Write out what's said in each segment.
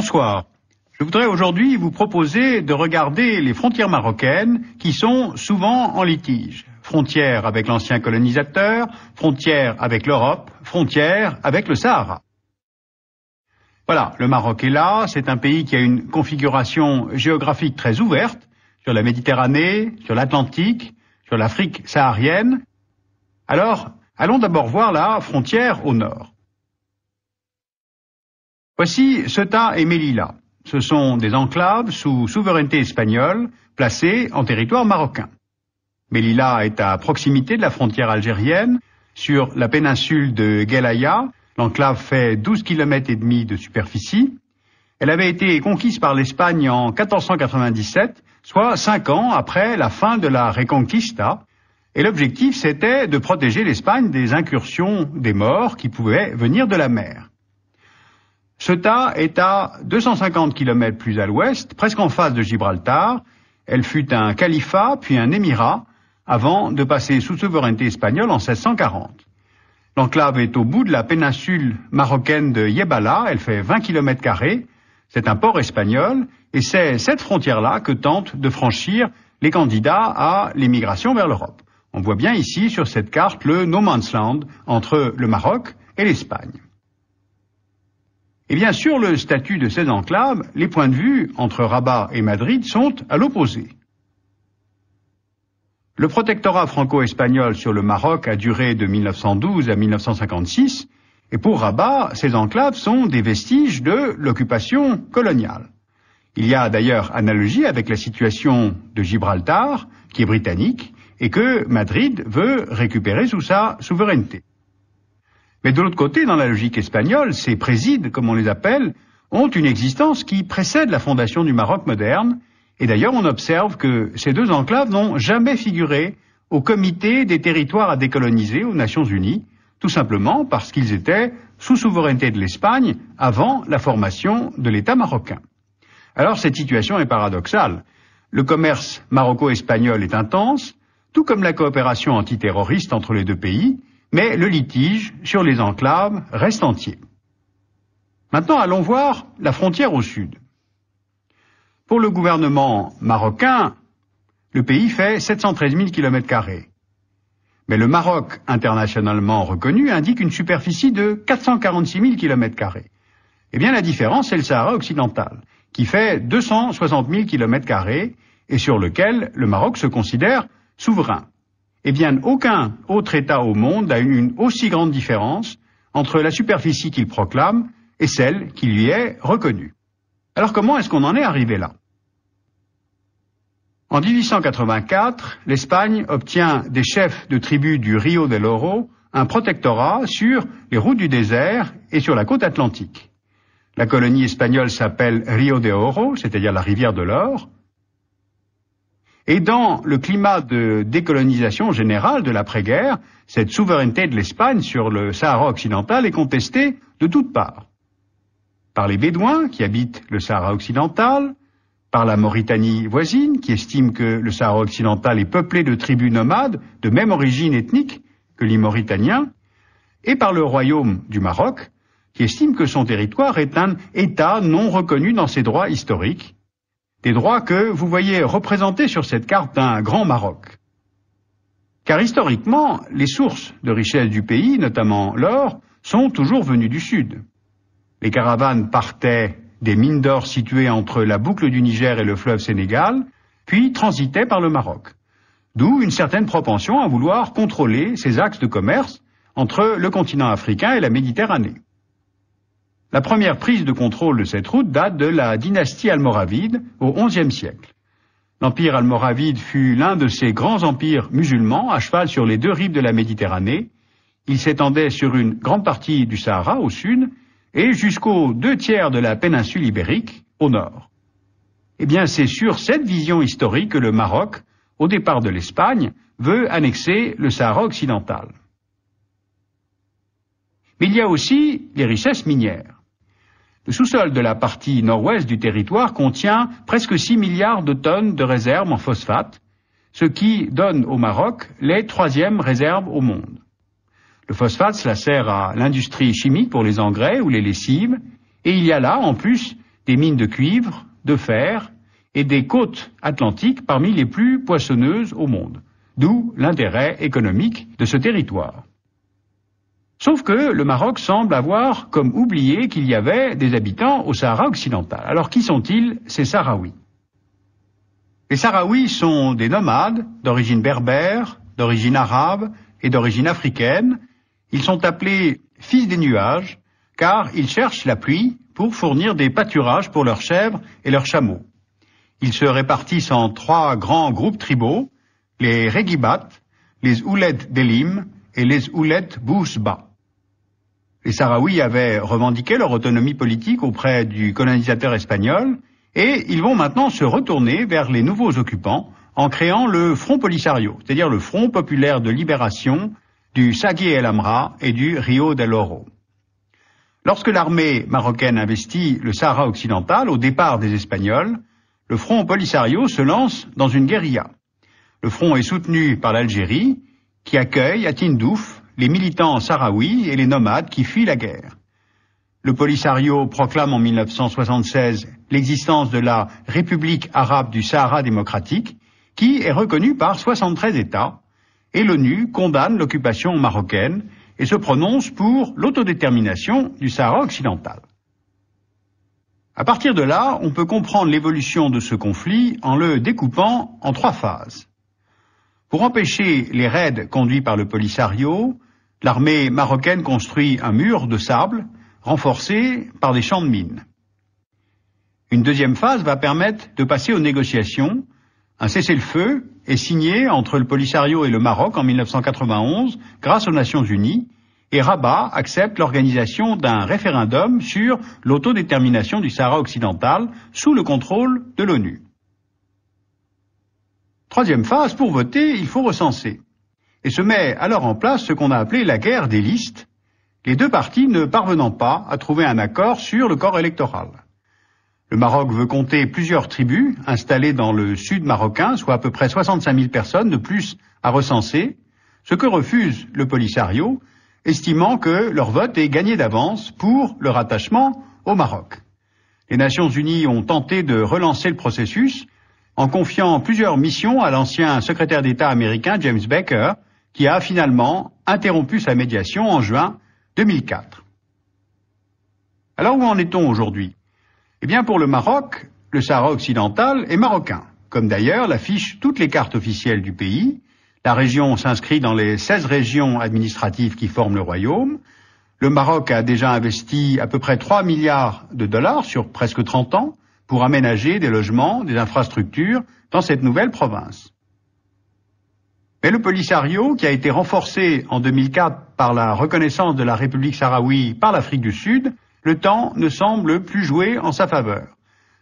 Bonsoir. Je voudrais aujourd'hui vous proposer de regarder les frontières marocaines qui sont souvent en litige. Frontières avec l'ancien colonisateur, frontières avec l'Europe, frontières avec le Sahara. Voilà, le Maroc est là, c'est un pays qui a une configuration géographique très ouverte sur la Méditerranée, sur l'Atlantique, sur l'Afrique saharienne. Alors, allons d'abord voir la frontière au nord. Voici Ceuta et Melilla. Ce sont des enclaves sous souveraineté espagnole placées en territoire marocain. Melilla est à proximité de la frontière algérienne, sur la péninsule de Guelaya. L'enclave fait 12 km et demi de superficie. Elle avait été conquise par l'Espagne en 1497, soit 5 ans après la fin de la Reconquista. Et l'objectif, c'était de protéger l'Espagne des incursions des Maures qui pouvaient venir de la mer. Ceuta est à 250 km plus à l'ouest, presque en face de Gibraltar. Elle fut un califat, puis un émirat, avant de passer sous souveraineté espagnole en 1640. L'enclave est au bout de la péninsule marocaine de Yebala, elle fait 20 km², c'est un port espagnol, et c'est cette frontière-là que tentent de franchir les candidats à l'émigration vers l'Europe. On voit bien ici sur cette carte le no man's land entre le Maroc et l'Espagne. Et bien sûr, le statut de ces enclaves, les points de vue entre Rabat et Madrid sont à l'opposé. Le protectorat franco-espagnol sur le Maroc a duré de 1912 à 1956, et pour Rabat, ces enclaves sont des vestiges de l'occupation coloniale. Il y a d'ailleurs analogie avec la situation de Gibraltar, qui est britannique, et que Madrid veut récupérer sous sa souveraineté. Mais de l'autre côté, dans la logique espagnole, ces présides, comme on les appelle, ont une existence qui précède la fondation du Maroc moderne, et d'ailleurs on observe que ces deux enclaves n'ont jamais figuré au comité des territoires à décoloniser aux Nations Unies, tout simplement parce qu'ils étaient sous souveraineté de l'Espagne avant la formation de l'État marocain. Alors cette situation est paradoxale. Le commerce maroco-espagnol est intense, tout comme la coopération antiterroriste entre les deux pays, mais le litige sur les enclaves reste entier. Maintenant, allons voir la frontière au sud. Pour le gouvernement marocain, le pays fait 713 000 km². Mais le Maroc, internationalement reconnu, indique une superficie de 446 000 km². Eh bien, la différence, c'est le Sahara occidental, qui fait 260 000 km² et sur lequel le Maroc se considère souverain. Eh bien, aucun autre État au monde n'a une aussi grande différence entre la superficie qu'il proclame et celle qui lui est reconnue. Alors comment est-ce qu'on en est arrivé là? En 1884, l'Espagne obtient des chefs de tribus du Rio del Oro un protectorat sur les routes du désert et sur la côte atlantique. La colonie espagnole s'appelle Rio de Oro, c'est-à-dire la rivière de l'or. Et dans le climat de décolonisation générale de l'après-guerre, cette souveraineté de l'Espagne sur le Sahara occidental est contestée de toutes parts. Par les Bédouins qui habitent le Sahara occidental, par la Mauritanie voisine qui estime que le Sahara occidental est peuplé de tribus nomades de même origine ethnique que les Mauritaniens, et par le royaume du Maroc qui estime que son territoire est un État non reconnu dans ses droits historiques, des droits que vous voyez représentés sur cette carte d'un grand Maroc. Car historiquement, les sources de richesse du pays, notamment l'or, sont toujours venues du sud. Les caravanes partaient des mines d'or situées entre la boucle du Niger et le fleuve Sénégal, puis transitaient par le Maroc. D'où une certaine propension à vouloir contrôler ces axes de commerce entre le continent africain et la Méditerranée. La première prise de contrôle de cette route date de la dynastie almoravide au XIe siècle. L'empire almoravide fut l'un de ces grands empires musulmans à cheval sur les deux rives de la Méditerranée. Il s'étendait sur une grande partie du Sahara au sud et jusqu'aux 2/3 de la péninsule ibérique au nord. Eh bien, c'est sur cette vision historique que le Maroc, au départ de l'Espagne, veut annexer le Sahara occidental. Mais il y a aussi les richesses minières. Le sous-sol de la partie nord-ouest du territoire contient presque 6 milliards de tonnes de réserves en phosphate, ce qui donne au Maroc les 3e réserves au monde. Le phosphate, cela sert à l'industrie chimique pour les engrais ou les lessives, et il y a là, en plus, des mines de cuivre, de fer et des côtes atlantiques parmi les plus poissonneuses au monde, d'où l'intérêt économique de ce territoire. Sauf que le Maroc semble avoir comme oublié qu'il y avait des habitants au Sahara occidental. Alors qui sont-ils, ces Sahraouis? Les Sahraouis sont des nomades d'origine berbère, d'origine arabe et d'origine africaine. Ils sont appelés fils des nuages car ils cherchent la pluie pour fournir des pâturages pour leurs chèvres et leurs chameaux. Ils se répartissent en 3 grands groupes tribaux, les Regibat, les Ouled Delim et les Ouled Bousba. Les Sahraouis avaient revendiqué leur autonomie politique auprès du colonisateur espagnol et ils vont maintenant se retourner vers les nouveaux occupants en créant le Front Polisario, c'est-à-dire le Front populaire de libération du Sagui El Amra et du Rio del Oro. Lorsque l'armée marocaine investit le Sahara occidental au départ des Espagnols, le Front Polisario se lance dans une guérilla. Le front est soutenu par l'Algérie, qui accueille à Tindouf les militants sahraouis et les nomades qui fuient la guerre. Le Polisario proclame en 1976 l'existence de la République arabe du Sahara démocratique, qui est reconnue par 73 États, et l'ONU condamne l'occupation marocaine et se prononce pour l'autodétermination du Sahara occidental. À partir de là, on peut comprendre l'évolution de ce conflit en le découpant en 3 phases. Pour empêcher les raids conduits par le Polisario, l'armée marocaine construit un mur de sable renforcé par des champs de mines. Une deuxième phase va permettre de passer aux négociations. Un cessez-le-feu est signé entre le Polisario et le Maroc en 1991 grâce aux Nations Unies et Rabat accepte l'organisation d'un référendum sur l'autodétermination du Sahara occidental sous le contrôle de l'ONU. Troisième phase, pour voter, il faut recenser. Et se met alors en place ce qu'on a appelé la guerre des listes, les 2 parties ne parvenant pas à trouver un accord sur le corps électoral. Le Maroc veut compter plusieurs tribus installées dans le sud marocain, soit à peu près 65 000 personnes de plus à recenser, ce que refuse le Polisario, estimant que leur vote est gagné d'avance pour le rattachement au Maroc. Les Nations Unies ont tenté de relancer le processus en confiant plusieurs missions à l'ancien secrétaire d'État américain James Baker, qui a finalement interrompu sa médiation en juin 2004. Alors où en est-on aujourd'hui? Eh bien pour le Maroc, le Sahara occidental est marocain, comme d'ailleurs l'affichent toutes les cartes officielles du pays. La région s'inscrit dans les 16 régions administratives qui forment le royaume. Le Maroc a déjà investi à peu près 3 milliards de dollars sur presque 30 ans pour aménager des logements, des infrastructures dans cette nouvelle province. Mais le Polisario, qui a été renforcé en 2004 par la reconnaissance de la République sahraoui par l'Afrique du Sud, le temps ne semble plus jouer en sa faveur.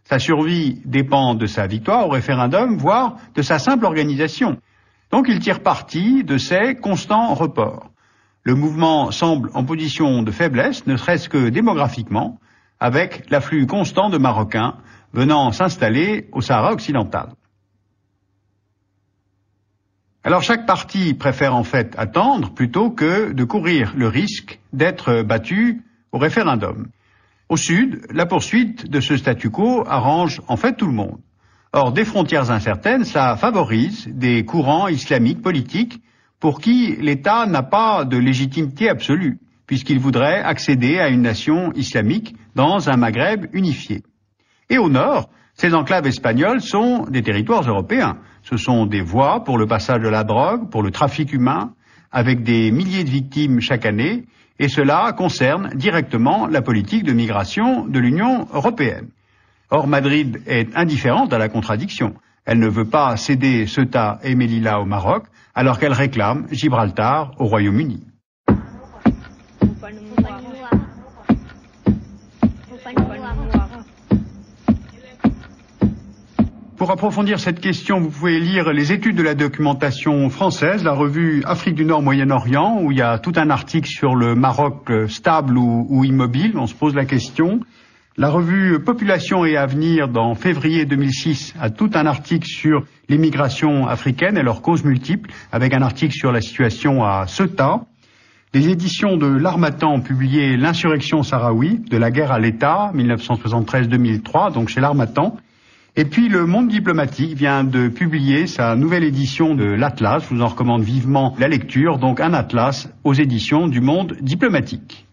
Sa survie dépend de sa victoire au référendum, voire de sa simple organisation. Donc il tire parti de ces constants reports. Le mouvement semble en position de faiblesse, ne serait-ce que démographiquement, avec l'afflux constant de Marocains venant s'installer au Sahara occidental. Alors chaque parti préfère en fait attendre plutôt que de courir le risque d'être battu au référendum. Au sud, la poursuite de ce statu quo arrange en fait tout le monde. Or, des frontières incertaines, ça favorise des courants islamiques politiques pour qui l'État n'a pas de légitimité absolue, puisqu'il voudrait accéder à une nation islamique dans un Maghreb unifié. Et au nord, ces enclaves espagnoles sont des territoires européens. Ce sont des voies pour le passage de la drogue, pour le trafic humain, avec des milliers de victimes chaque année, et cela concerne directement la politique de migration de l'Union européenne. Or, Madrid est indifférente à la contradiction. Elle ne veut pas céder Ceuta et Melilla au Maroc, alors qu'elle réclame Gibraltar au Royaume-Uni. Pour approfondir cette question, vous pouvez lire les études de la documentation française, la revue Afrique du Nord Moyen-Orient, où il y a tout un article sur le Maroc stable ou immobile, on se pose la question. La revue Population et Avenir, dans février 2006, a tout un article sur l'immigration africaine et leurs causes multiples, avec un article sur la situation à Ceuta. Les éditions de l'Harmattan ont publié L'insurrection sahraoui, de la guerre à l'État, 1973-2003, donc chez l'Harmattan. Et puis le Monde diplomatique vient de publier sa nouvelle édition de l'Atlas. Je vous en recommande vivement la lecture, donc un atlas aux éditions du Monde diplomatique.